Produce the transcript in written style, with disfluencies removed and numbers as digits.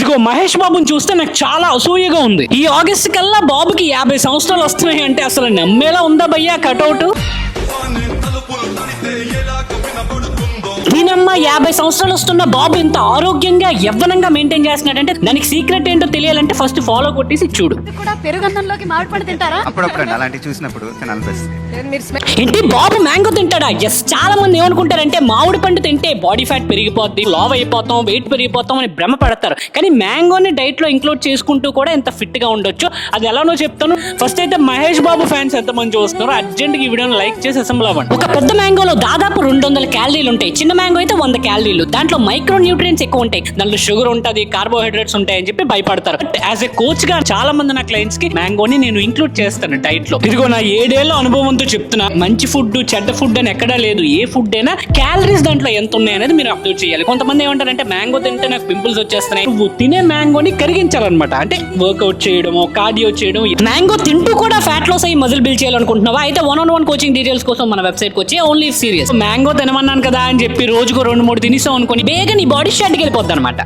ఇదిగో మహేష్ బాబుని చూస్తే నాకు చాలా అసూయగా ఉంది. ఈ ఆగస్ట్ కల్లా బాబుకి 50 సంవత్సరాలు వస్తున్నాయి అంటే అసలు నమ్మేలా ఉందా భయ్యా కటౌట్? దీనమ్మ 50 సంవత్సరాలు వస్తున్న బాబు ఇంత ఆరోగ్యంగా యవ్వనంగా మెయింటైన్ చేస్తున్నాడంటే దానికి సీక్రెట్ ఏంటో తెలియాలంటే ఫస్ట్ ఫాలో కొట్టేసి చూడు. కూడా పెరుగన్నంలోకి మామిడి పండు తింటారా? అప్పుడప్పుడు అలాంటివి చూసినప్పుడు తినాలనిపిస్తుంది. ఏంటి బాబు మ్యాంగో తింటాడా? ఎస్. చాలా మంది ఏమనుకుంటారంటే మామిడి పండు తింటే బాడీ ఫ్యాట్ పెరిగిపోద్ది, లావ్ అయిపోతాం, వెయిట్ పెరిగిపోతాం అని భ్రమ పడతారు. కానీ మ్యాంగోని డైట్ లో ఇంక్లూడ్ చేసుకుంటూ కూడా ఎంత ఫిట్ గా ఉండొచ్చు అది ఎలానో చెప్తాను. ఫస్ట్ అయితే మహేష్ బాబు ఫ్యాన్స్ ఎంతమంది చూస్తున్నారు అర్జెంట్ గా ఈ వీడియోని లైక్ చేసి అసెంబ్ల్ అవ్వండి. ఒక పెద్ద మ్యాంగోలో దాదాపు 200 క్యాలరీలు ఉంటాయి. చిన్న మ్యాంగో అయితే 100 క్యాలరీలు. దాంట్లో మైక్రో న్యూట్రియన్స్ ఎక్కువ ఉంటాయి. దాంట్లో షుగర్ ఉంటుంది, కార్బోహైడ్రేట్స్ ఉంటాయి అని చెప్పి భయపడతారు. యాజ్ ఏ కోచ్ గా చాలా మంది నా క్లయింట్స్ కి మ్యాంగోని నేను ఇంక్లూడ్ చేస్తాను డైట్ లో. ఇదిగో నా 7 ఏళ్ల అనుభవంతో చెప్తున్నా, మంచి ఫుడ్ చెడ్డ ఫుడ్ అని ఎక్కడా లేదు. ఏ ఫుడ్ అయినా క్యాలరీస్ దాంట్లో ఎంత ఉన్నాయి అనేది మీరు అబ్జర్వ్ చేయాలి. కొంతమంది ఏమంటారంటే మ్యాంగో తింటే నాకు పింపుల్స్ వచ్చేస్తున్నాయి. నువ్వు తినే మ్యాంగోని కరిగించాలన్నమాట. అంటే వర్కౌట్ చేయడమో కార్డియో చేయడం. మ్యాంగో తింటూ కూడా ఫ్యాట్ లాస్ అయ్యి మజిల్ బిల్డ్ చేయాలనుకుంటున్నావా? అయితే 1-on-1 కోచింగ్ డీటెయిల్స్ కోసం మన వెబ్సైట్ కి వచ్చి ఓన్లీ సీరియస్ మ్యాంగో తినమన్నాను కదా అని చెప్పి రోజుకు 2-3 తినేసాం అనుకోని బేగా నీ బాడీ షాట్కి వెళ్ళిపోద్ది అనమాట.